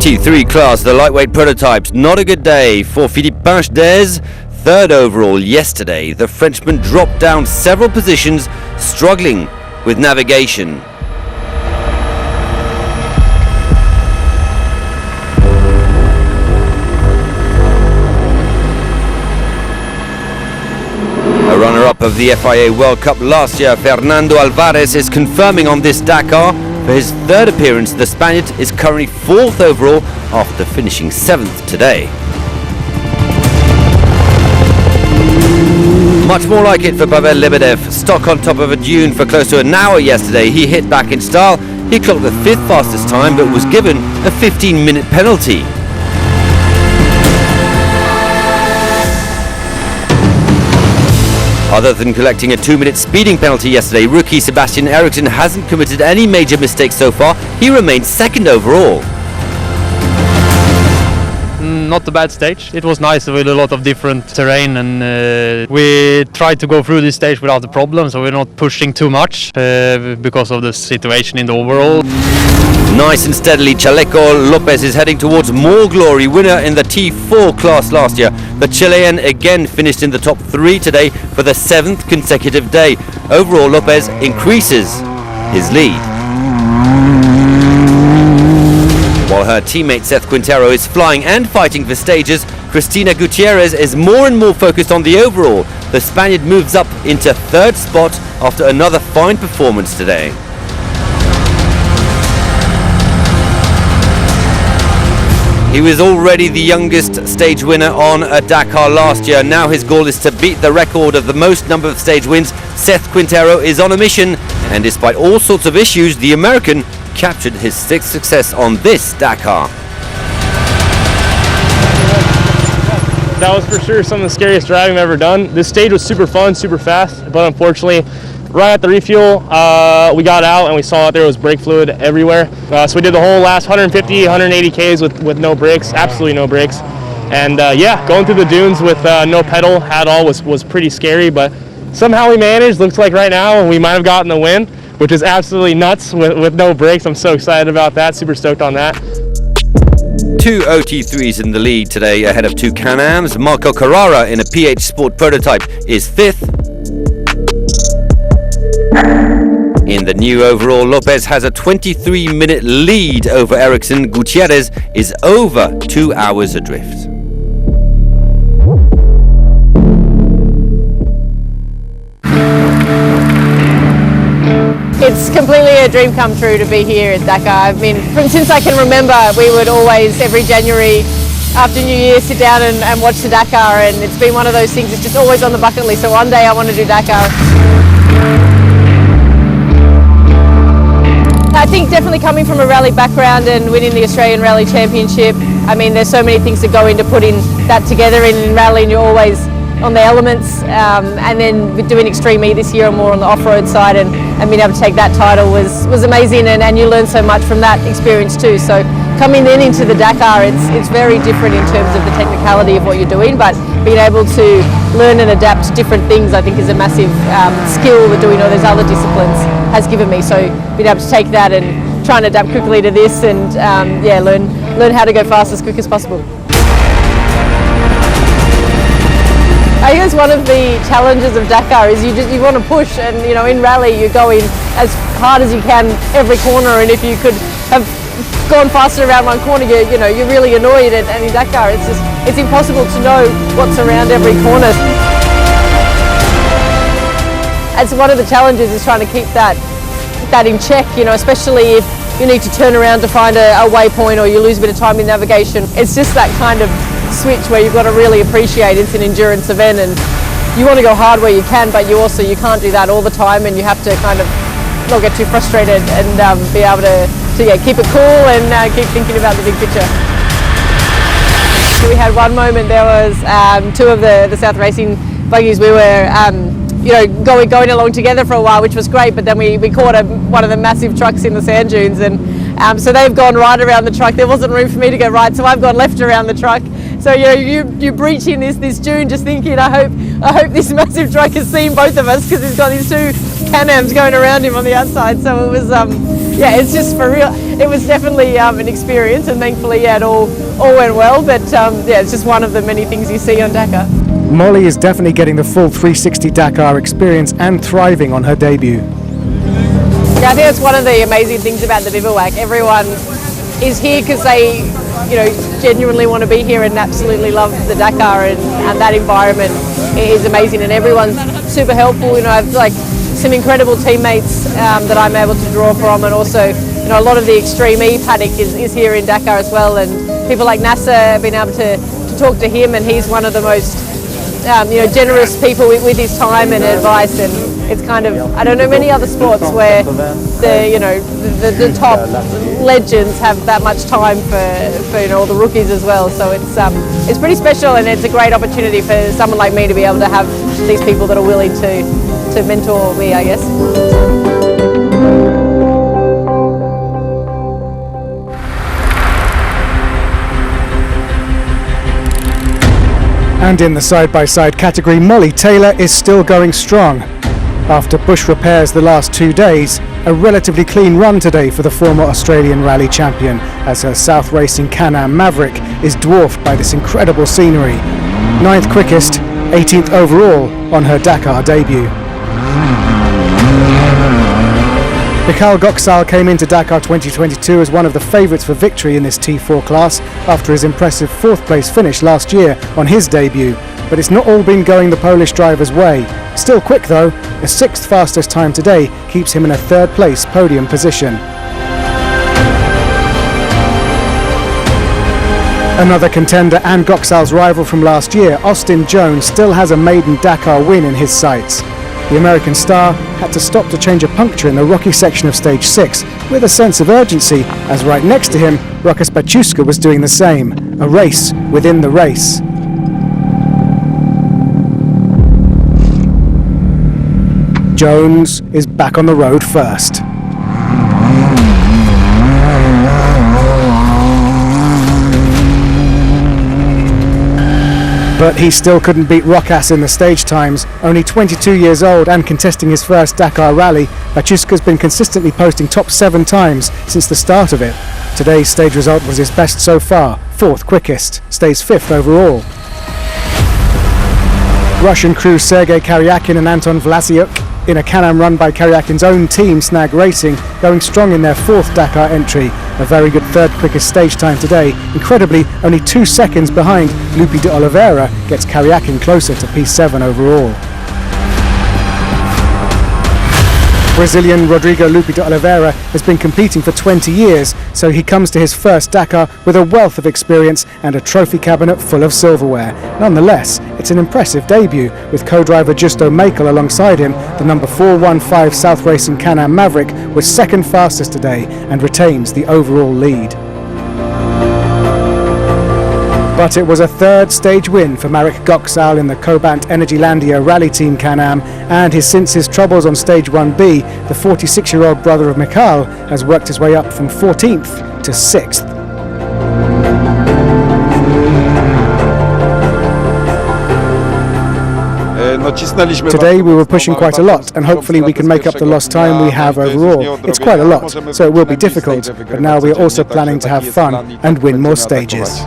GT3 class, the lightweight prototypes. Not a good day for Philippe Pinchedez. Third overall yesterday, the Frenchman dropped down several positions, struggling with navigation. A runner-up of the FIA World Cup last year, Fernando Alvarez is confirming on this Dakar. For his third appearance, the Spaniard is currently fourth overall after finishing seventh today. Much more like it for Pavel Lebedev. Stuck on top of a dune for close to an hour yesterday. He hit back in style. He clocked the fifth fastest time but was given a 15-minute penalty. Other than collecting a 2-minute speeding penalty yesterday, rookie Sebastian Eriksson hasn't committed any major mistakes so far. He remains second overall. Not a bad stage. It was nice with a lot of different terrain, and we tried to go through this stage without a problem, so we're not pushing too much because of the situation in the overall. Nice and steadily, Chaleco Lopez is heading towards more glory. Winner in the T4 class last year, the Chilean again finished in the top 3 today for the 7th consecutive day. Overall, Lopez increases his lead. While her teammate Seth Quintero is flying and fighting for stages, Cristina Gutierrez is more and more focused on the overall. The Spaniard moves up into third spot after another fine performance today. He was already the youngest stage winner on a Dakar last year. Now his goal is to beat the record of the most number of stage wins. Seth Quintero is on a mission, and despite all sorts of issues, the American captured his 6th success on this Dakar. That was for sure some of the scariest driving I've ever done. This stage was super fun, super fast, but unfortunately, right at the refuel, we got out and we saw that there was brake fluid everywhere. So we did the whole last 150, 180 Ks with no brakes, absolutely no brakes. And yeah, going through the dunes with no pedal at all was pretty scary, but somehow we managed. Looks like right now we might have gotten the win, which is absolutely nuts with no brakes. I'm so excited about that, super stoked on that. 2 OT3s in the lead today ahead of 2 Can-Ams. Marco Carrara in a PH Sport prototype is 5th. In the new overall, Lopez has a 23-minute lead over Eriksson. Gutierrez is over 2 hours adrift. It's completely a dream come true to be here at Dakar. I mean, since I can remember, we would always, every January after New Year, sit down and watch the Dakar, and it's been one of those things, it's just always on the bucket list. So one day I want to do Dakar. I think definitely coming from a rally background and winning the Australian Rally Championship, I mean, there's so many things that go into putting that together. In rallying, you're always on the elements, and then with doing Extreme E this year, I'm more on the off-road side, and being able to take that title was amazing, and you learn so much from that experience too. So coming in into the Dakar, it's very different in terms of the technicality of what you're doing, but being able to learn and adapt to different things, I think, is a massive skill that doing all those other disciplines has given me. So being able to take that and try and adapt quickly to this, and yeah, learn how to go fast as quick as possible. I guess one of the challenges of Dakar is you want to push, and you know, in rally you're going as hard as you can every corner, and if you could have gone faster around one corner, you're really annoyed, and in Dakar it's impossible to know what's around every corner. As one of the challenges is trying to keep that in check, you know, especially if you need to turn around to find a waypoint or you lose a bit of time in navigation. It's just that kind of switch where you've got to really appreciate it's an endurance event, and you want to go hard where you can, but you can't do that all the time, and you have to kind of not get too frustrated and be able to keep it cool and keep thinking about the big picture. So we had one moment, there was 2 of the South Racing buggies. We were going along together for a while, which was great, but then we caught one of the massive trucks in the sand dunes, and so they've gone right around the truck. There wasn't room for me to go right, so I've gone left around the truck. So you breach in this dune, just thinking, I hope this massive truck has seen both of us, because he's got these 2 Can-Ams going around him on the outside. So it was yeah, it's just for real. It was definitely an experience, and thankfully, yeah, it all went well. But yeah, it's just one of the many things you see on Dakar. Molly is definitely getting the full 360 Dakar experience and thriving on her debut. Yeah, I think that's one of the amazing things about the bivouac. Everyone is here because they, you know, genuinely want to be here and absolutely love the Dakar, and that environment is amazing, and everyone's super helpful. You know, I've like some incredible teammates that I'm able to draw from, and also, you know, a lot of the Extreme E paddock is here in Dakar as well, and people like Nasser have been able to talk to him, and he's one of the most you know, generous people with his time and advice, and it's kind of, I don't know many other sports where the, you know, the top legends have that much time for you know, all the rookies as well. So it's pretty special, and it's a great opportunity for someone like me to be able to have these people that are willing to mentor me, I guess. And in the side-by-side category, Molly Taylor is still going strong. After bush repairs the last 2 days, a relatively clean run today for the former Australian rally champion, as her South Racing Can-Am Maverick is dwarfed by this incredible scenery. 9th quickest, 18th overall on her Dakar debut. Mikhail Goksal came into Dakar 2022 as one of the favourites for victory in this T4 class after his impressive 4th place finish last year on his debut. But it's not all been going the Polish driver's way. Still quick though, a 6th fastest time today keeps him in a 3rd place podium position. Another contender and Goksal's rival from last year, Austin Jones, still has a maiden Dakar win in his sights. The American star had to stop to change a puncture in the rocky section of stage 6 with a sense of urgency, as right next to him, Łukasz Baciuszka was doing the same. A race within the race. Jones is back on the road first. But he still couldn't beat Łukasz in the stage times. Only 22 years old and contesting his first Dakar rally, Baciuszka's been consistently posting top 7 times since the start of it. Today's stage result was his best so far, 4th quickest, stays 5th overall. Russian crew Sergei Karyakin and Anton Vlasiuk in a Can-Am run by Karyakin's own team, Snag Racing, going strong in their 4th Dakar entry. A very good 3rd quickest stage time today. Incredibly, only 2 seconds behind, Lupi de Oliveira gets Karyakin closer to P7 overall. Brazilian Rodrigo Lupi de Oliveira has been competing for 20 years, so he comes to his first Dakar with a wealth of experience and a trophy cabinet full of silverware. Nonetheless, it's an impressive debut, with co-driver Justo Makel alongside him. The number 415 South Racing Can-Am Maverick was 2nd fastest today and retains the overall lead. But it was a 3rd stage win for Marek Goksal in the Cobant Energylandia Rally Team Can-Am, and since his troubles on stage 1B, the 46-year-old brother of Mikhail has worked his way up from 14th to 6th. Today we were pushing quite a lot, and hopefully we can make up the lost time we have overall. It's quite a lot, so it will be difficult, but now we're also planning to have fun and win more stages.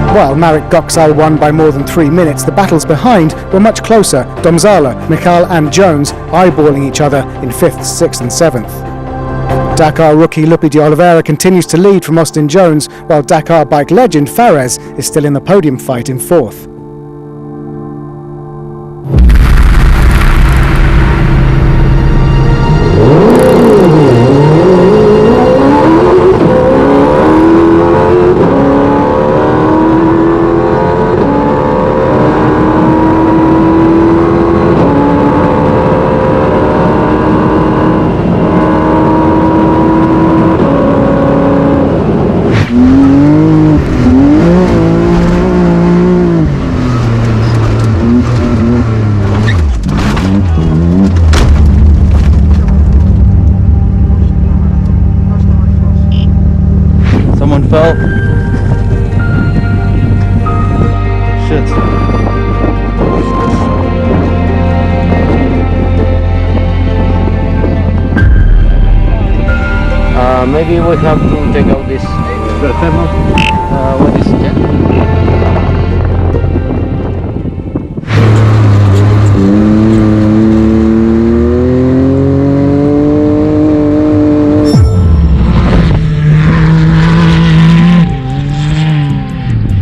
While Marek Goksal won by more than 3 minutes, the battles behind were much closer. Domzala, Mikhail and Jones eyeballing each other in 5th, 6th and 7th. Dakar rookie Lupi de Oliveira continues to lead from Austin Jones, while Dakar bike legend Fares is still in the podium fight in 4th. Fell. Shit. maybe we have to take out this. What is it?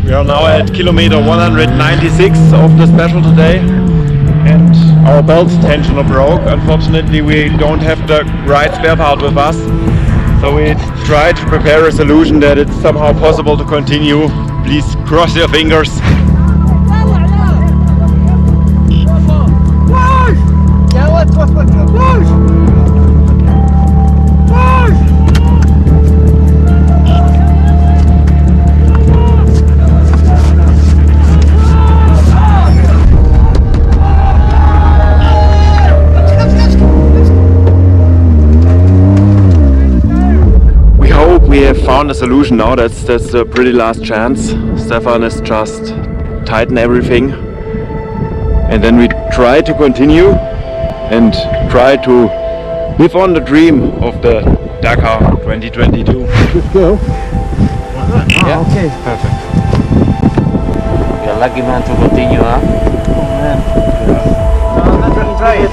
We are now at kilometer 196 of the special today, and our belt tensioner broke. Unfortunately, we don't have the right spare part with us, so we try to prepare a solution that it's somehow possible to continue. Please cross your fingers. We have found a solution now. That's the pretty last chance. Stefan is just tighten everything, and then we try to continue and try to live on the dream of the Dakar 2022. Let's go. Yeah. Okay. Perfect. You're a lucky man to continue, huh? Try it.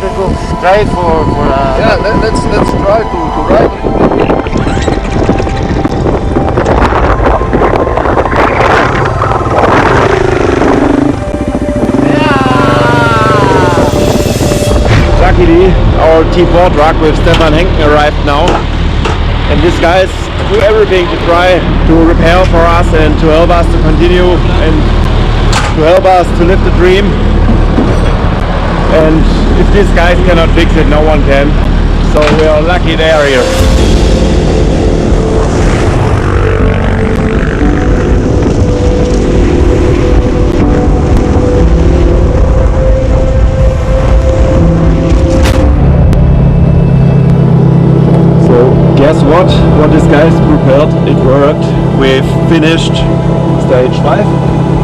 Try it for Yeah, let's try to ride. Luckily, our T4 truck with Stefan Henken arrived now, and these guys do everything to try to repair for us and to help us to continue and to help us to live the dream. And if these guys cannot fix it, no one can. So we are lucky they are here. Guess what? What these guys prepared, it worked. We've finished stage 5.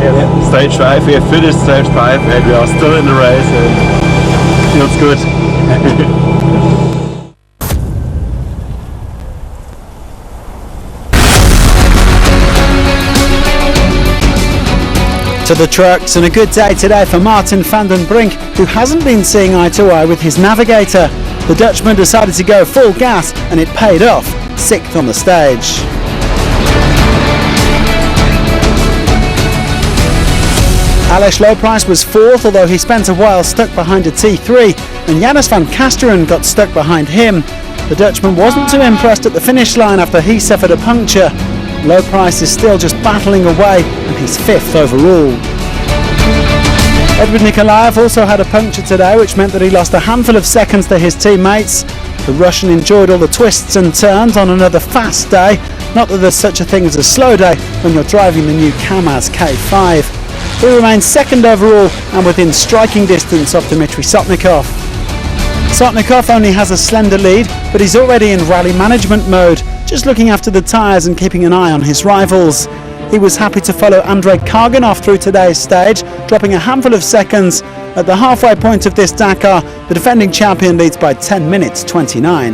Yeah. Stage 5. We have finished stage 5 and we are still in the race and feels good. To the trucks, and a good day today for Martin van den Brink, who hasn't been seeing eye to eye with his navigator. The Dutchman decided to go full gas, and it paid off, 6th on the stage. Alex Loprijs was 4th, although he spent a while stuck behind a T3, and Janus van Kasteren got stuck behind him. The Dutchman wasn't too impressed at the finish line after he suffered a puncture. Loprijs is still just battling away, and he's 5th overall. Edward Nikolaev also had a puncture today, which meant that he lost a handful of seconds to his teammates. The Russian enjoyed all the twists and turns on another fast day. Not that there's such a thing as a slow day when you're driving the new Kamaz K5. He remains 2nd overall and within striking distance of Dmitry Sotnikov. Sotnikov only has a slender lead, but he's already in rally management mode, just looking after the tyres and keeping an eye on his rivals. He was happy to follow Andrei Karganov through today's stage, dropping a handful of seconds. At the halfway point of this Dakar, the defending champion leads by 10 minutes 29.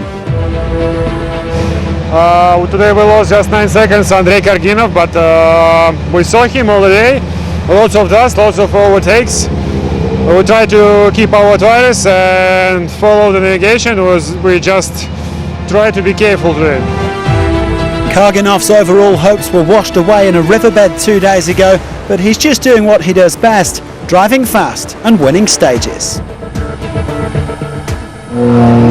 Today we lost just 9 seconds, Andrei Karganov, but we saw him all the day. Lots of dust, lots of overtakes. We try to keep our tires and follow the navigation. We just try to be careful today. Karganov's overall hopes were washed away in a riverbed 2 days ago, but he's just doing what he does best, driving fast and winning stages.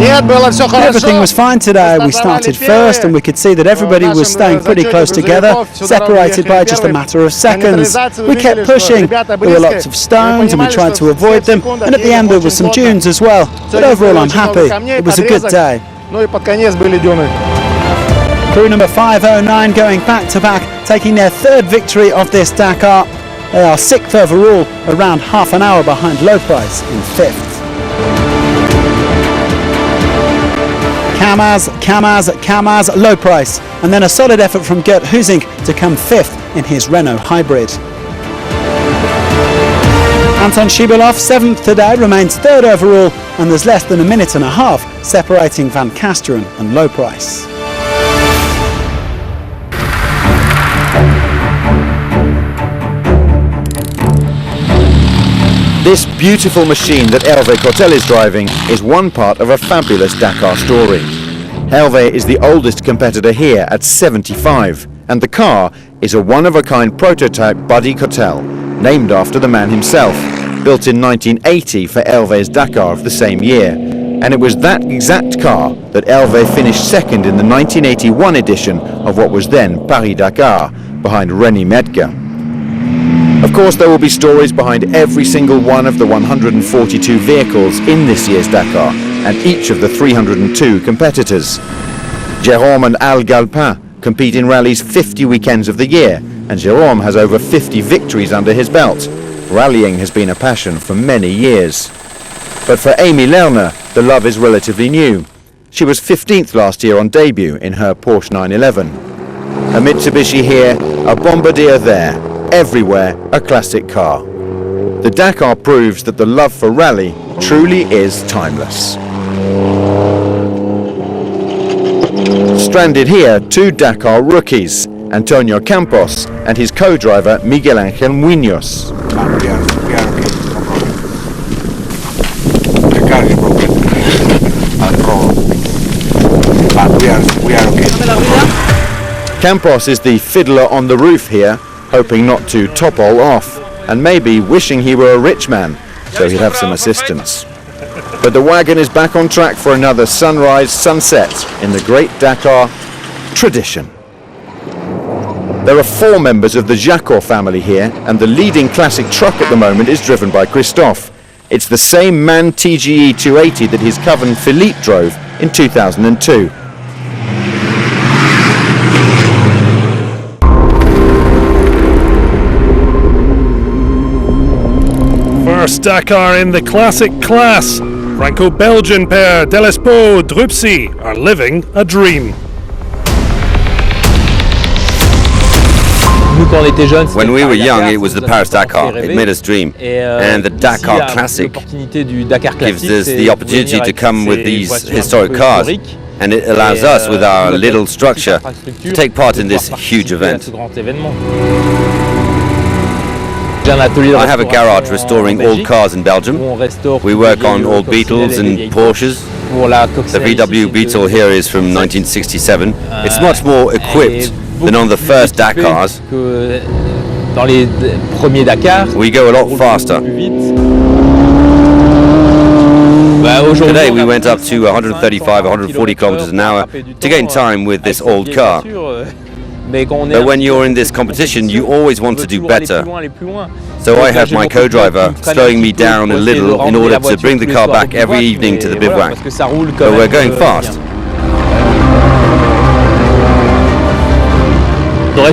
Everything was fine today. We started first and we could see that everybody was staying pretty close together, separated by just a matter of seconds. We kept pushing. There were lots of stones and we tried to avoid them, and at the end there were some dunes as well. But overall I'm happy. It was a good day. Crew number 509 going back to back, taking their 3rd victory of this Dakar. They are 6th overall, around half an hour behind Loprijs in 5th. Kamaz, Loprijs, and then a solid effort from Gert Husing to come 5th in his Renault Hybrid. Anton Shibilov, 7th today, remains 3rd overall, and there's less than a minute and a half separating Van Kasteren and Loprijs. This beautiful machine that Hervé Cortel is driving is one part of a fabulous Dakar story. Hervé is the oldest competitor here at 75, and the car is a one-of-a-kind prototype Buddy Cortel, named after the man himself, built in 1980 for Hervé's Dakar of the same year. And it was that exact car that Hervé finished second in the 1981 edition of what was then Paris-Dakar, behind René Medka. Of course, there will be stories behind every single one of the 142 vehicles in this year's Dakar, and each of the 302 competitors. Jérôme and Al Galpin compete in rallies 50 weekends of the year, and Jérôme has over 50 victories under his belt. Rallying has been a passion for many years. But for Amy Lerner, the love is relatively new. She was 15th last year on debut in her Porsche 911. A Mitsubishi here, a Bombardier there, everywhere a classic car. The Dakar proves that the love for rally truly is timeless. Stranded here, two Dakar rookies, Antonio Campos and his co-driver Miguel Ángel Muñoz. We are okay, no problem. The car is broken. But we are okay. Campos is the fiddler on the roof here, hoping not to topple off, and maybe wishing he were a rich man, so he'd have some assistance. But the wagon is back on track for another sunrise, sunset in the Great Dakar tradition. There are 4 members of the Jacor family here, and the leading classic truck at the moment is driven by Christophe. It's the same MAN TGE 280 that his cousin Philippe drove in 2002. First Dakar in the classic class. Franco-Belgian pair Delespo-Drupsi are living a dream. When we were young, it was the Paris-Dakar. It made us dream. And the Dakar Classic gives us the opportunity to come with these historic cars. And it allows us, with our little structure, to take part in this huge event. I have a garage restoring old cars in Belgium. We work on old Beetles and Porsches. The VW Beetle here is from 1967. It's much more equipped than on the first Dakars. We go a lot faster. Today we went up to 135, 140 kilometers an hour to gain time with this old car. But when you're in this competition, you always want to do better. So I have my co-driver slowing me down a little in order to bring the car back every evening to the bivouac. But we're going fast.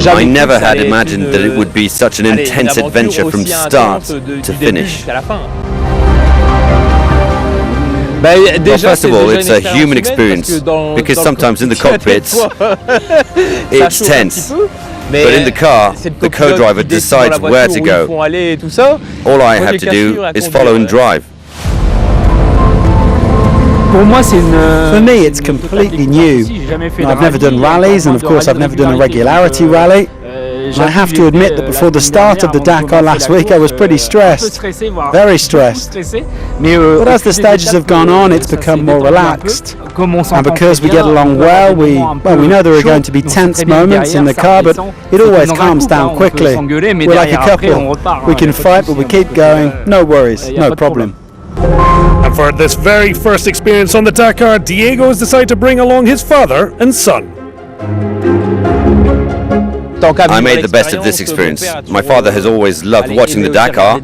I never had imagined that it would be such an intense adventure from start to finish. Well, first of all, it's a human experience, because sometimes in the cockpits it's tense, but in the car the co-driver decides where to go. All I have to do is follow and drive. For me, it's completely new. I've never done rallies, and of course I've never done a regularity rally. I have to admit that before the start of the Dakar last week I was pretty stressed, very stressed. But as the stages have gone on, it's become more relaxed. And because we get along well, we know there are going to be tense moments in the car, but it always calms down quickly. We're like a couple. We can fight, but we keep going. No worries, no problem. And for this very first experience on the Dakar, Diego has decided to bring along his father and son. I made the best of this experience. My father has always loved watching the Dakar,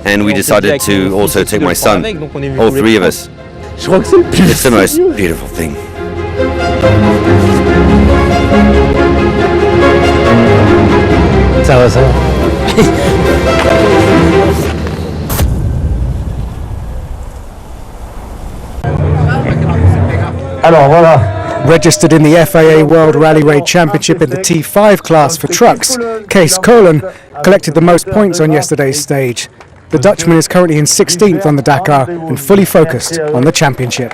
and we decided to also take my son, all 3 of us. It's the most beautiful thing. Alors voilà. Registered in the FIA World Rally Raid Championship in the T5 class for trucks, Kees Kolen collected the most points on yesterday's stage. The Dutchman is currently in 16th on the Dakar and fully focused on the championship.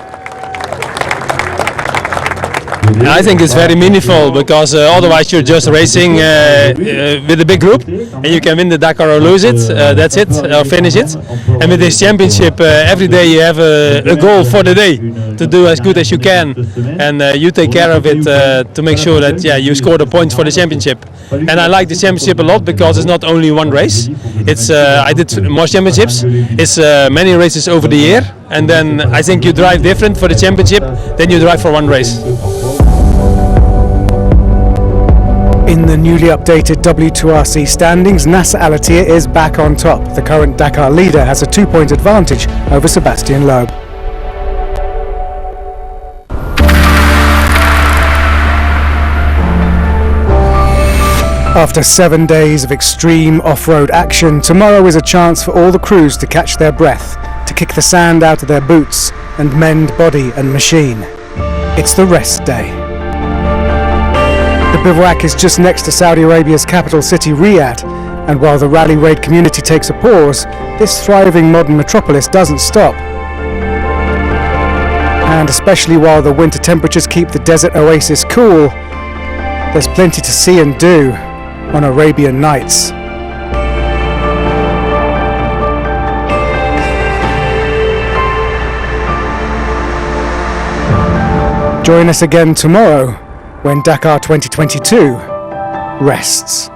I think it's very meaningful because otherwise you're just racing with a big group and you can win the Dakar or lose it, that's it, or finish it. And with this championship, every day you have a goal for the day to do as good as you can, and you take care of it to make sure that you score the points for the championship. And I like the championship a lot because it's not only one race. It's I did more championships. It's many races over the year, and then I think you drive different for the championship than you drive for one race. In the newly updated W2RC standings, Nasser Al Attiyah is back on top. The current Dakar leader has a 2-point advantage over Sebastian Loeb. After 7 days of extreme off-road action, tomorrow is a chance for all the crews to catch their breath, to kick the sand out of their boots and mend body and machine. It's the rest day. The bivouac is just next to Saudi Arabia's capital city Riyadh, and while the rally raid community takes a pause, this thriving modern metropolis doesn't stop. And especially while the winter temperatures keep the desert oasis cool, there's plenty to see and do on Arabian Nights. Join us again tomorrow when Dakar 2022 rests.